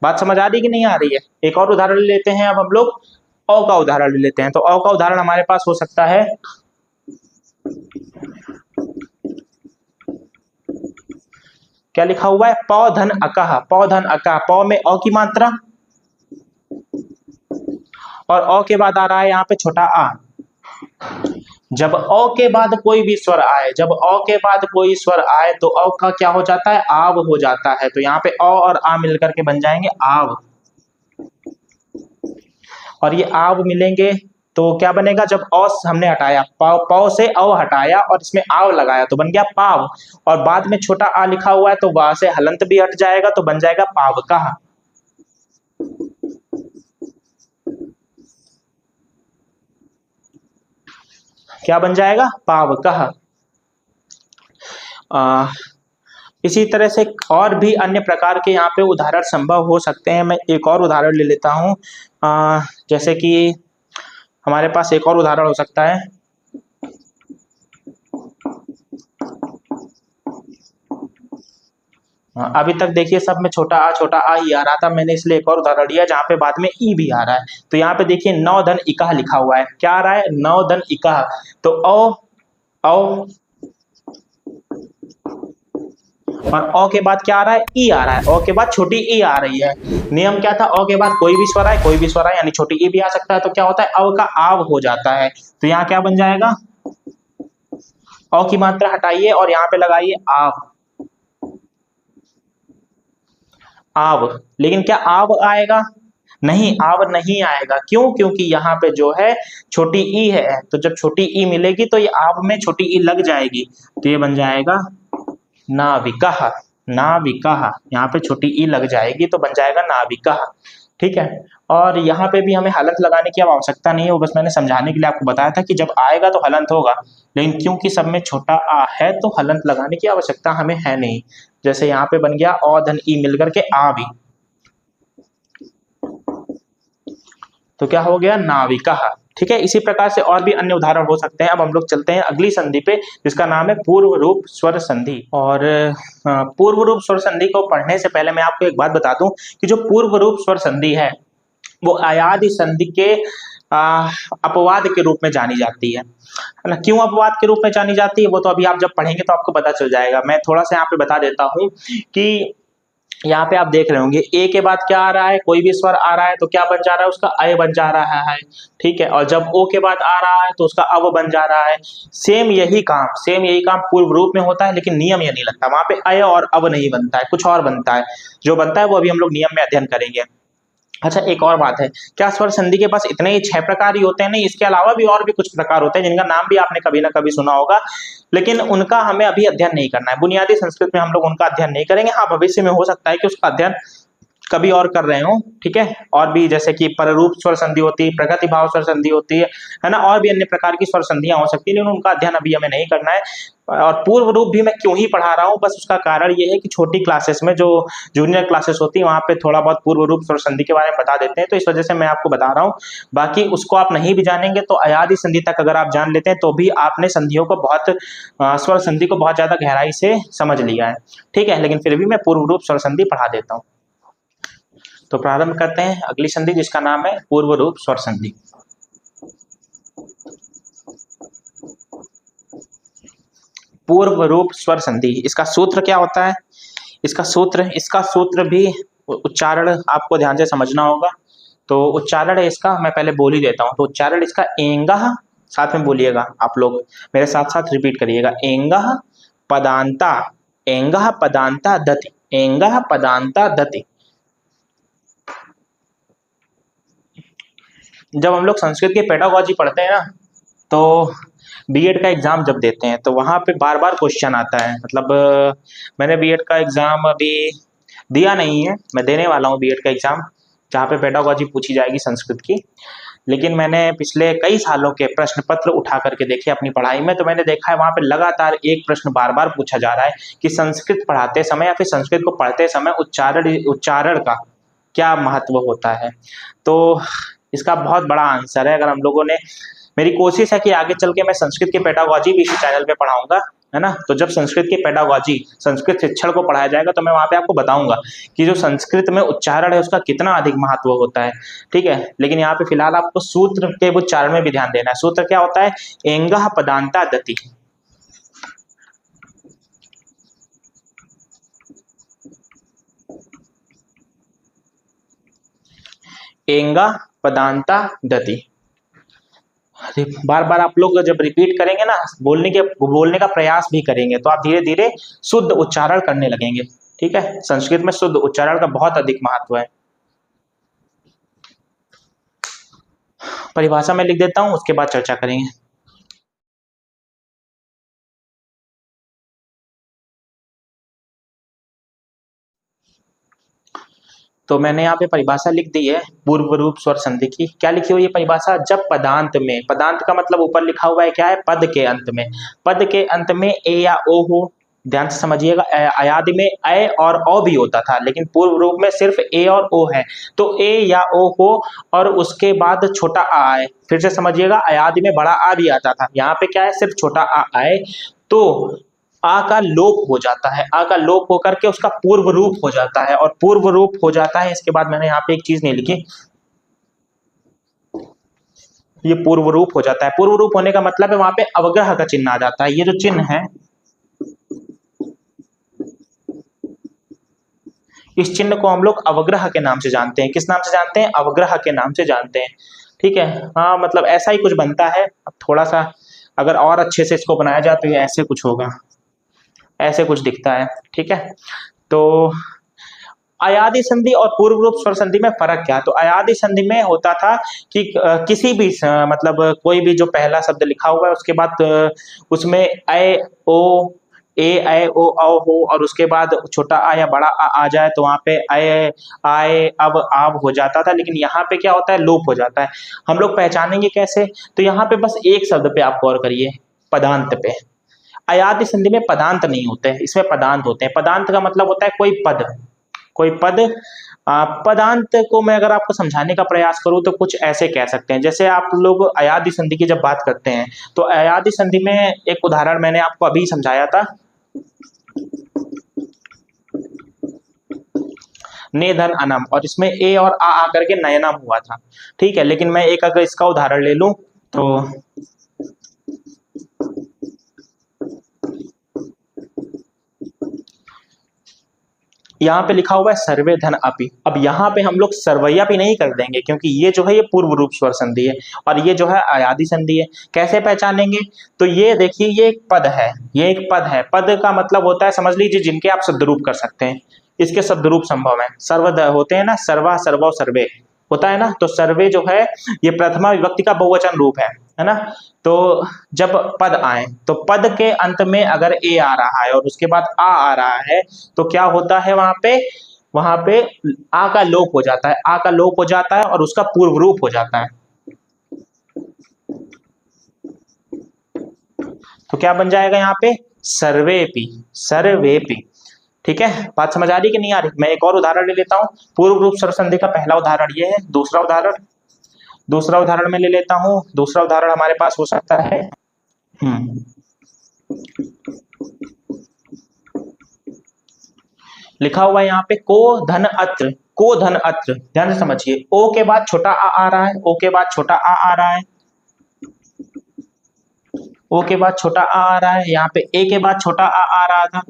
[SPEAKER 1] बात समझ आ रही कि नहीं आ रही है? एक और उदाहरण लेते हैं अब हम लोग, औ का उदाहरण ले लेते हैं। तो औ का उदाहरण हमारे पास हो सकता है, क्या लिखा हुआ है? पौ धन अकह। पौ धन अकह, पौ में औ की मात्रा और अ के बाद आ रहा है यहाँ पे छोटा आ। जब अ के बाद कोई भी स्वर आए, जब अ के बाद कोई स्वर आए तो अ का क्या हो जाता है, आव हो जाता है। तो यहाँ पे अ और आ मिलकर के बन जाएंगे आव। और ये आव मिलेंगे तो क्या बनेगा, जब अ हमने हटाया, प से अ हटाया और इसमें आव लगाया तो बन गया पाव। और बाद में छोटा आ लिखा हुआ है तो वहां से हलंत भी हट जाएगा तो बन जाएगा पाव का। क्या बन जाएगा, पाव का। इसी तरह से और भी अन्य प्रकार के यहाँ पे उदाहरण संभव हो सकते हैं। मैं एक और उदाहरण ले लेता हूँ। जैसे कि हमारे पास एक और उदाहरण हो सकता है। अभी तक देखिए सब में छोटा आ ही आ रहा था, मैंने इसलिए एक और उदाहरण लिया जहाँ पे बाद में ई भी आ रहा है। तो यहाँ पे देखिए नौ धन इकाह लिखा हुआ है, क्या आ रहा है, नौ धन इकाह। तो औ और अ के बाद क्या आ रहा है, ई आ रहा है। अ के बाद छोटी ई आ रही है। नियम क्या था, अ के बाद कोई भी स्वर आए, कोई भी स्वर आए यानी छोटी ई भी आ सकता है तो क्या होता है, अव का आव हो जाता है। तो यहाँ क्या बन जाएगा, अ की मात्रा हटाइए और यहाँ पे लगाइए आव, आव। लेकिन क्या आव आएगा, नहीं, आव नहीं आएगा। क्यों, क्योंकि यहाँ पे जो है छोटी ई है, तो जब छोटी ई मिलेगी तो ये आव में छोटी ई लग जाएगी तो ये बन जाएगा नाविकः। नाविकः, यहाँ पे छोटी ई लग जाएगी तो बन जाएगा नाविकः। ठीक है। और यहाँ पे भी हमें हलंत लगाने की अब आवश्यकता नहीं है, वो बस मैंने समझाने के लिए आपको बताया था कि जब आएगा तो हलंत होगा। लेकिन क्योंकि सब में छोटा आ है तो हलंत लगाने की आवश्यकता हमें है नहीं। जैसे यहाँ पे बन गया अ धन ई मिलकर के आ भी, तो क्या हो गया, नाविका। ठीक है। इसी प्रकार से और भी अन्य उदाहरण हो सकते हैं। अब हम लोग चलते हैं अगली संधि पे जिसका नाम है पूर्व रूप स्वर संधि। और पूर्व रूप स्वर संधि को पढ़ने से पहले मैं आपको एक बात बता दूं कि जो पूर्व रूप स्वर संधि है वो अयादि संधि के अपवाद के रूप में जानी जाती है ना। क्यों अपवाद के रूप में जानी जाती है वो तो अभी आप जब पढ़ेंगे तो आपको पता चल जाएगा। मैं थोड़ा सा यहाँ पे बता देता हूँ कि यहाँ पे आप देख रहे होंगे ए के बाद क्या आ रहा है, कोई भी स्वर आ रहा है तो क्या बन जा रहा है, उसका अय बन जा रहा है। ठीक है। और जब ओ के बाद आ रहा है तो उसका अव बन जा रहा है। सेम यही काम पूर्व रूप में होता है, लेकिन नियम ये नहीं लगता, वहां पे अय और अव नहीं बनता है, कुछ और बनता है। जो बनता है वो अभी हम लोग नियम में अध्ययन करेंगे। अच्छा, एक और बात है, क्या स्वर संधि के पास इतने ही 6 प्रकार ही होते हैं? नहीं, इसके अलावा भी और भी कुछ प्रकार होते हैं जिनका नाम भी आपने कभी ना कभी सुना होगा, लेकिन उनका हमें अभी अध्ययन नहीं करना है। बुनियादी संस्कृत में हम लोग उनका अध्ययन नहीं करेंगे। हाँ, भविष्य में हो सकता है कि उसका अध्ययन कभी और कर रहे हो। ठीक है। और भी जैसे कि पररूप स्वर संधि होती है, प्रगति भाव स्वर संधि होती है ना, और भी अन्य प्रकार की स्वर संधियां हो सकती है, लेकिन उनका अध्ययन अभी हमें नहीं करना है। और पूर्व रूप भी मैं क्यों ही पढ़ा रहा हूँ, बस उसका कारण ये है कि छोटी क्लासेस में जो जूनियर क्लासेस होती है वहां पे थोड़ा बहुत पूर्व रूप स्वर संधि के बारे में बता देते हैं, तो इस वजह से मैं आपको बता रहा हूँ। बाकी उसको आप नहीं भी जानेंगे तो अयादि संधि तक अगर आप जान लेते हैं तो भी आपने संधियों को बहुत स्वर संधि को बहुत ज्यादा गहराई से समझ लिया है। ठीक है। लेकिन फिर भी मैं पूर्व रूप स्वर संधि पढ़ा देता हूँ। तो प्रारंभ करते हैं अगली संधि जिसका नाम है पूर्व रूप स्वर संधि। पूर्व रूप स्वर संधि, इसका सूत्र क्या होता है, इसका सूत्र भी उच्चारण आपको ध्यान से समझना होगा। तो उच्चारण है इसका, मैं पहले बोल ही देता हूं। तो उच्चारण इसका एंगह, साथ में बोलिएगा आप लोग, मेरे साथ साथ रिपीट करिएगा, एंगह पदांता, एंगह पदांता दति, एंगह पदांता दति। जब हम लोग संस्कृत की पेडागॉजी पढ़ते हैं ना, तो बीएड का एग्जाम जब देते हैं तो वहां पे बार बार क्वेश्चन आता है। मतलब मैंने बीएड का एग्जाम अभी दिया नहीं है, मैं देने वाला हूँ बीएड का एग्जाम जहाँ पे पेडागॉजी पूछी जाएगी संस्कृत की। लेकिन मैंने पिछले कई सालों के प्रश्न पत्र उठा करके देखे अपनी पढ़ाई में, तो मैंने देखा है वहां पे लगातार एक प्रश्न बार बार पूछा जा रहा है कि संस्कृत पढ़ाते समय या फिर संस्कृत को पढ़ते समय उच्चारण का क्या महत्व होता है। तो इसका बहुत बड़ा आंसर है। अगर हम लोगों ने, मेरी कोशिश है कि आगे चल के मैं संस्कृत की पेडागॉजी भी इसी चैनल पे पढ़ाऊंगा, है ना। तो जब संस्कृत की पेडागॉजी, संस्कृत शिक्षण को पढ़ाया जाएगा तो मैं वहां पे आपको बताऊंगा कि जो संस्कृत में उच्चारण है उसका कितना अधिक महत्व होता है। ठीक है। लेकिन यहाँ पे फिलहाल आपको सूत्र के उच्चारण में भी ध्यान देना है। सूत्र क्या होता है, एंगह पदांता दति। एंगा पदांता दति। बार बार आप लोग जब रिपीट करेंगे ना, बोलने का प्रयास भी करेंगे तो आप धीरे धीरे शुद्ध उच्चारण करने लगेंगे। ठीक है, संस्कृत में शुद्ध उच्चारण का बहुत अधिक महत्व है। परिभाषा में लिख देता हूं, उसके बाद चर्चा करेंगे। तो मैंने यहाँ पे परिभाषा लिख दी है पूर्व रूप स्वर संधि की। क्या लिखी हुई है परिभाषा? जब पदांत में, पदांत का मतलब ऊपर लिखा हुआ है क्या है, पद के अंत में, पद के अंत में ए या ओ हो। ध्यान से समझिएगा, अयादि में ए और ओ भी होता था, लेकिन पूर्व रूप में सिर्फ ए और ओ है। तो ए या ओ हो और उसके बाद छोटा आ आए। फिर से समझिएगा, अयादि में बड़ा आ भी आता था, यहाँ पे क्या है, सिर्फ छोटा आ आए तो आ का लोप हो जाता है। आ का लोप होकर के उसका पूर्व रूप हो जाता है, और पूर्व रूप हो जाता है। इसके बाद मैंने यहाँ पे एक चीज नहीं लिखी, ये पूर्व रूप हो जाता है। पूर्व रूप होने का मतलब है वहां पे अवग्रह का चिन्ह आ जाता है। ये जो चिन्ह है, इस चिन्ह को हम लोग अवग्रह के नाम से जानते हैं। किस नाम से जानते हैं? अवग्रह के नाम से जानते हैं। ठीक है, हाँ, मतलब ऐसा ही कुछ बनता है। अब थोड़ा सा अगर और अच्छे से इसको बनाया जाए तो ये ऐसे कुछ होगा, ऐसे कुछ दिखता है। ठीक है, तो अयादि संधि और पूर्व रूप स्वर संधि में फर्क क्या है? तो अयादि संधि में होता था कि किसी भी मतलब कोई भी जो पहला शब्द लिखा हुआ है उसके बाद उसमें ए ओ, ए ओ औ हो, और उसके बाद छोटा आ या बड़ा आ जाए तो वहां पे ए आए अब आब हो जाता था। लेकिन यहाँ पे क्या होता है, लोप हो जाता है। हम लोग पहचानेंगे कैसे? तो यहाँ पे बस एक शब्द पे आप गौर करिए, पदांत पे। अयादि संधि में पदांत नहीं होते हैं, इसमें पदांत होते हैं। पदांत का मतलब होता है कोई पद, कोई पद। पदांत को मैं अगर आपको समझाने का प्रयास करूं तो कुछ ऐसे कह सकते हैं, जैसे आप लोग अयादि संधि की जब बात करते हैं तो अयादि संधि में एक उदाहरण मैंने आपको अभी समझाया था, ने धन अनम, और इसमें ए और आ आकर के नयनम हुआ था। ठीक है, लेकिन मैं एक अगर इसका उदाहरण ले लूं तो यहाँ पे लिखा हुआ है सर्वे धन अपि। अब यहाँ पे हम लोग सर्वैया भी नहीं कर देंगे, क्योंकि ये जो है ये पूर्व रूप स्वर संधि है और ये जो है अयादि संधि है। कैसे पहचानेंगे? तो ये देखिए, ये एक पद है, ये एक पद है। पद का मतलब होता है, समझ लीजिए, जिनके आप शब्दरूप कर सकते हैं। इसके शब्दरूप संभव है। सर्व होते हैं ना, सर्वा सर्वो सर्वे होता है ना, तो सर्वे जो है ये प्रथमा विभक्ति का बहुवचन रूप है ना। तो जब पद आए तो पद के अंत में अगर ए आ रहा है और उसके बाद आ रहा है तो क्या होता है, वहां पे आ का लोप हो जाता है। आ का लोप हो जाता है और उसका पूर्व रूप हो जाता है। तो क्या बन जाएगा यहाँ पे? सर्वेपि, सर्वेपि। ठीक है, बात समझ आ रही कि नहीं आ रही? मैं एक और उदाहरण ले लेता हूँ। पूर्व रूप स्वर संधि का पहला उदाहरण ये है। दूसरा उदाहरण मैं ले लेता हूँ। दूसरा उदाहरण हमारे पास हो सकता है लिखा हुआ है यहाँ पे को धन अत्र, को धन अत्र। ध्यान से समझिए, ओ के बाद छोटा आ रहा है, ओ के बाद छोटा आ रहा है, ओ के बाद छोटा आ रहा है। यहाँ पे ए के बाद छोटा आ रहा था।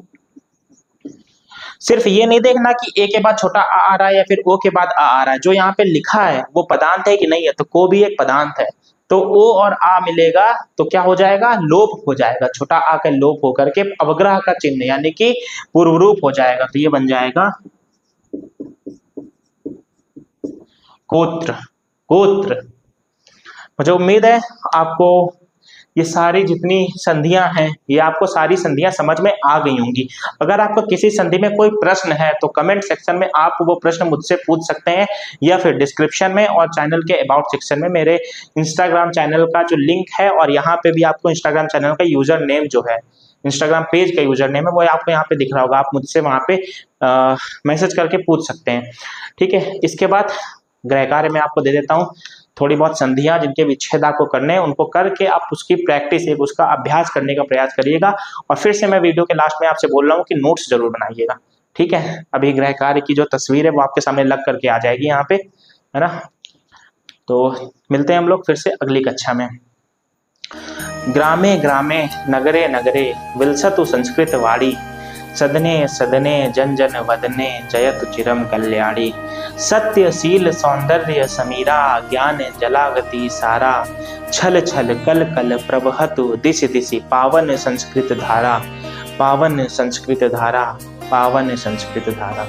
[SPEAKER 1] सिर्फ ये नहीं देखना कि ए के बाद छोटा आ रहा है या फिर ओ के बाद आ रहा है। जो यहाँ पे लिखा है वो पदांत है कि नहीं है? तो को भी एक पदांत है। तो ओ और आ मिलेगा तो क्या हो जाएगा? लोप हो जाएगा। छोटा आ का लोप होकर के अवग्रह का चिन्ह यानी कि पूर्व रूप हो जाएगा। तो ये बन जाएगा गोत्र, गोत्र। मुझे उम्मीद है आपको ये सारी जितनी संधियां हैं, ये आपको सारी संधियां समझ में आ गई होंगी। अगर आपको किसी संधि में कोई प्रश्न है तो कमेंट सेक्शन में आप वो प्रश्न मुझसे पूछ सकते हैं, या फिर डिस्क्रिप्शन में और चैनल के अबाउट सेक्शन में मेरे इंस्टाग्राम चैनल का जो लिंक है, और यहाँ पे भी आपको इंस्टाग्राम चैनल का यूजर नेम जो है, इंस्टाग्राम पेज का यूजर नेम है, वो आपको यहाँ पे दिख रहा होगा। आप मुझसे वहाँ पे मैसेज करके पूछ सकते हैं। ठीक है, इसके बाद गृह कार्य में आपको दे देता हूँ थोड़ी बहुत संधियां जिनके विच्छेद आपको करने हैं, उनको करके आप उसकी प्रैक्टिस, एक उसका अभ्यास करने का प्रयास करिएगा। और फिर से मैं वीडियो के लास्ट में आपसे बोल रहा हूँ कि नोट्स जरूर बनाइएगा। ठीक है, अभी गृह कार्य की जो तस्वीर है वो आपके सामने लग करके आ जाएगी यहाँ पे, है ना। तो मिलते हैं हम लोग फिर से अगली कक्षा में। ग्रामे ग्रामे नगरे नगरे विलसतु संस्कृत वाणी, सदने सदने जन जन वदने जयतु चिरम कल्याणी। सत्य शील सौंदर्य समीरा ज्ञान जलागति सारा। छल छल कल कल प्रवहतु दिशि दिशि पावन संस्कृत धारा। पावन संस्कृत धारा, पावन संस्कृत धारा।